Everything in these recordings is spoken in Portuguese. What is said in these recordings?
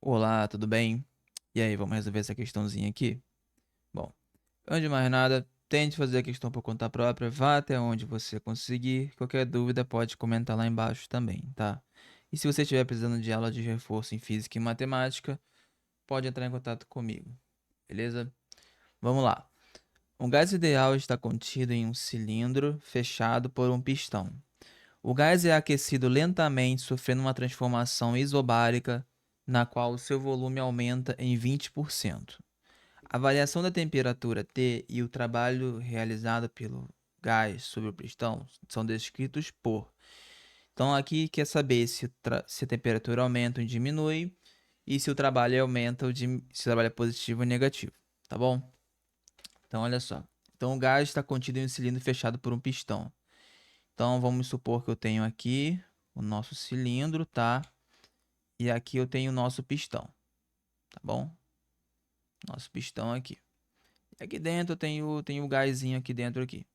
Olá, tudo bem? E aí, vamos resolver essa questãozinha aqui? Bom, antes de mais nada, tente fazer a questão por conta própria, vá até onde você conseguir. Qualquer dúvida pode comentar lá embaixo também, tá? E se você estiver precisando de aula de reforço em física e matemática, pode entrar em contato comigo, beleza? Vamos lá. Um gás ideal está contido em um cilindro fechado por um pistão. O gás é aquecido lentamente, sofrendo uma transformação isobárica, na qual o seu volume aumenta em 20%. A variação da temperatura T e o trabalho realizado pelo gás sobre o pistão são descritos por. Então, aqui quer saber se a temperatura aumenta ou diminui e se o trabalho aumenta ou se o trabalho é positivo ou negativo, tá bom? Então, olha só. Então, o gás está contido em um cilindro fechado por um pistão. Então, vamos supor que eu tenho aqui o nosso cilindro, tá? E aqui eu tenho o nosso pistão, tá bom? Nosso pistão aqui. E aqui dentro eu tenho o gásinho aqui dentro aqui.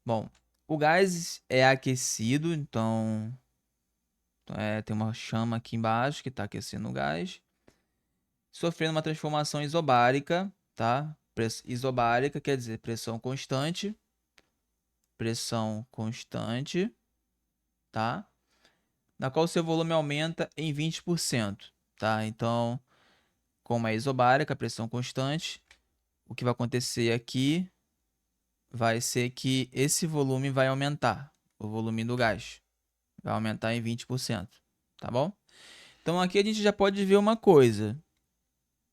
Bom, o gás é aquecido, então tem uma chama aqui embaixo que está aquecendo o gás, sofrendo uma transformação isobárica, tá? Isobárica quer dizer pressão constante, tá? Na qual o seu volume aumenta em 20%, tá? Então, como é isobárica, pressão constante, o que vai acontecer aqui vai ser que esse volume vai aumentar, o volume do gás vai aumentar em 20%, tá bom? Então aqui a gente já pode ver uma coisa.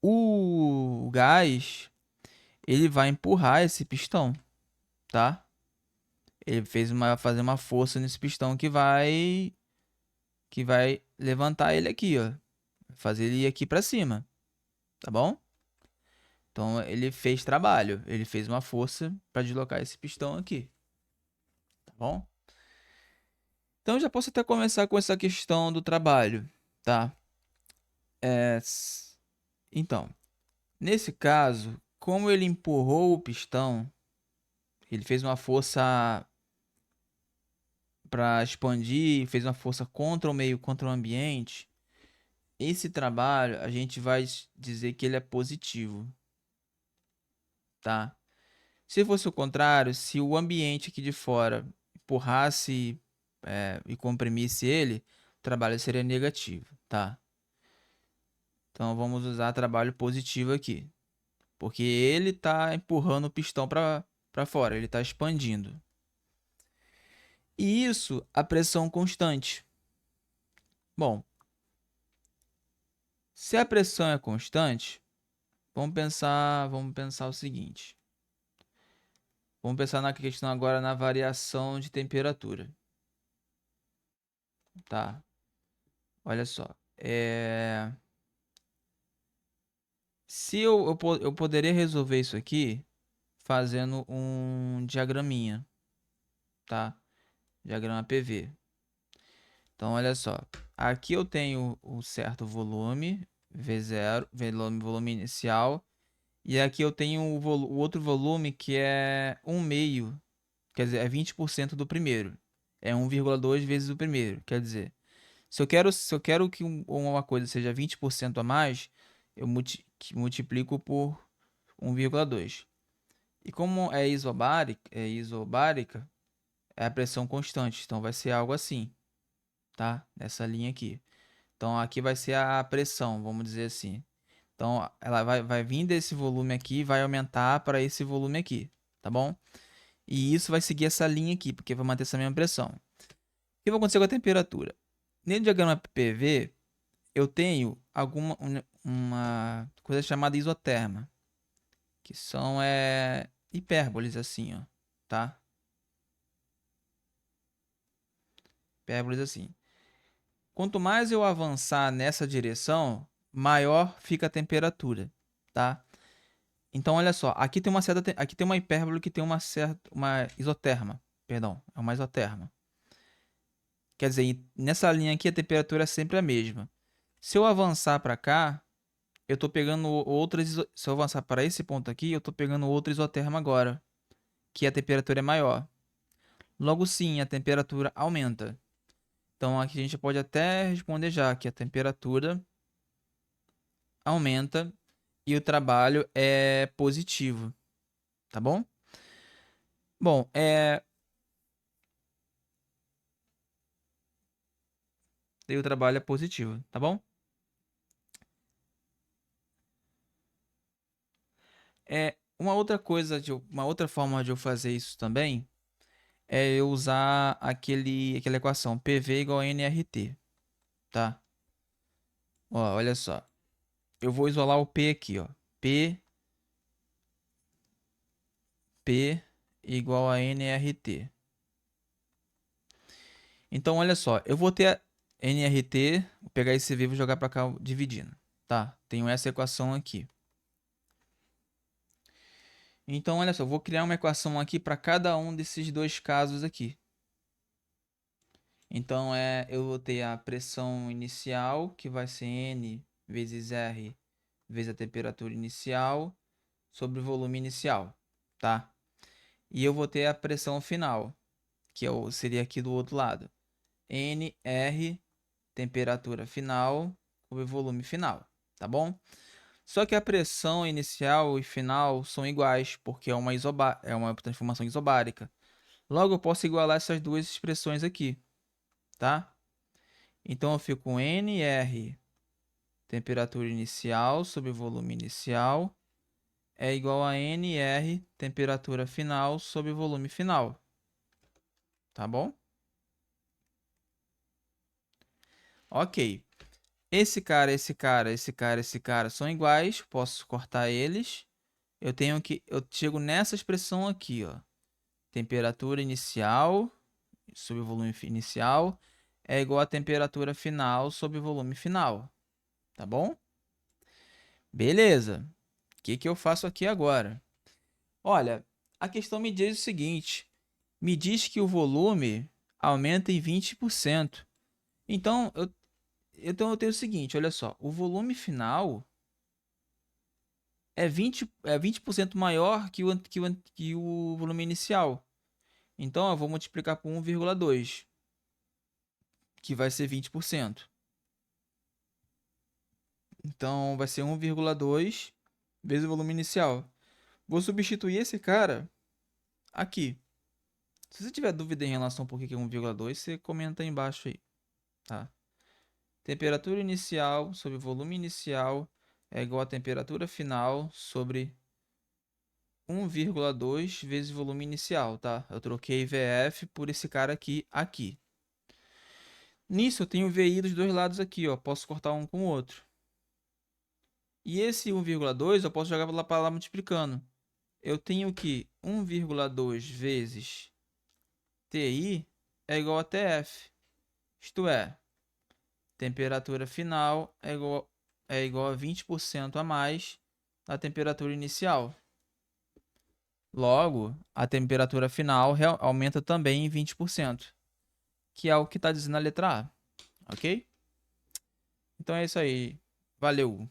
O gás, ele vai empurrar esse pistão, tá? Ele vai fazer uma força nesse pistão que vai levantar ele aqui, ó, fazer ele ir aqui para cima, tá bom? Então ele fez trabalho, ele fez uma força para deslocar esse pistão aqui, tá bom? Então já posso até começar com essa questão do trabalho, tá? É, então, nesse caso, como ele empurrou o pistão, ele fez uma força para expandir, fez uma força contra o meio, contra o ambiente. Esse trabalho a gente vai dizer que ele é positivo, tá? Se fosse o contrário, se o ambiente aqui de fora empurrasse e comprimisse ele, o trabalho seria negativo, tá? Então vamos usar trabalho positivo aqui, porque ele está empurrando o pistão para fora, ele está expandindo. E isso a pressão constante. Bom, se a pressão é constante, vamos pensar o seguinte. Vamos pensar na questão agora na variação de temperatura, tá? Olha só, se eu poderia resolver isso aqui fazendo um diagraminha, tá? Diagrama PV. Então, olha só, aqui eu tenho um certo volume, V0, volume inicial, e aqui eu tenho o outro volume que é 1 meio, quer dizer, é 20% do primeiro. É 1,2 vezes o primeiro, quer dizer, se eu quero que uma coisa seja 20% a mais, eu multiplico por 1,2. E como é isobárica, é a pressão constante, então vai ser algo assim, tá? Nessa linha aqui. Então aqui vai ser a pressão, vamos dizer assim. Então ela vai vir desse volume aqui e vai aumentar para esse volume aqui, tá bom? E isso vai seguir essa linha aqui, porque vai manter essa mesma pressão. O que vai acontecer com a temperatura? No diagrama PV, eu tenho uma coisa chamada isoterma, que são hipérboles assim, ó, tá? Hipérboles assim. Quanto mais eu avançar nessa direção, maior fica a temperatura, tá? Então, olha só, aqui tem uma hipérbole que tem uma isoterma, perdão, é uma isoterma. Quer dizer, nessa linha aqui a temperatura é sempre a mesma. Se eu avançar para cá, eu tô pegando se eu avançar para esse ponto aqui, eu tô pegando outra isoterma agora, que a temperatura é maior. Logo sim, a temperatura aumenta. Então aqui a gente pode até responder já que a temperatura aumenta e o trabalho é positivo, tá bom? Bom, daí o trabalho é positivo, tá bom? Uma outra coisa, uma outra forma de eu fazer isso também é eu usar aquela equação PV igual a nRT, tá? Ó, olha só. Eu vou isolar o P aqui, ó. P igual a nRT. Então, olha só. Eu vou ter a nRT, vou pegar esse V e vou jogar para cá dividindo. Tá? Tenho essa equação aqui. Então, olha só. Eu vou criar uma equação aqui para cada um desses dois casos aqui. Então, eu vou ter a pressão inicial, que vai ser N vezes R vezes a temperatura inicial sobre o volume inicial, tá? E eu vou ter a pressão final, que seria aqui do outro lado. NR, temperatura final, sobre volume final, tá bom? Só que a pressão inicial e final são iguais, porque é uma transformação isobárica. Logo, eu posso igualar essas duas expressões aqui, tá? Então, eu fico com NR, temperatura inicial sobre volume inicial, é igual a NR, temperatura final sobre volume final. Tá bom? Ok. Esse cara são iguais. Posso cortar eles. Eu chego nessa expressão aqui, ó. Temperatura inicial sobre volume inicial é igual a temperatura final sobre volume final. Tá bom? Beleza. O que eu faço aqui agora? Olha, a questão me diz o seguinte. Me diz que o volume aumenta em 20%. Então, eu tenho o seguinte, olha só. O volume final é 20% maior que o volume inicial. Então, eu vou multiplicar por 1,2, que vai ser 20%. Então, vai ser 1,2 vezes o volume inicial. Vou substituir esse cara aqui. Se você tiver dúvida em relação ao porquê que é 1,2, você comenta aí embaixo aí, tá? Temperatura inicial sobre volume inicial é igual a temperatura final sobre 1,2 vezes volume inicial, tá? Eu troquei VF por esse cara aqui. Nisso eu tenho VI dos dois lados aqui, ó. Posso cortar um com o outro. E esse 1,2 eu posso jogar lá para lá multiplicando. Eu tenho que 1,2 vezes TI é igual a TF. Isto é, temperatura final é igual a 20% a mais da temperatura inicial. Logo, a temperatura final aumenta também em 20%, que é o que está dizendo a letra A, ok? Então é isso aí. Valeu!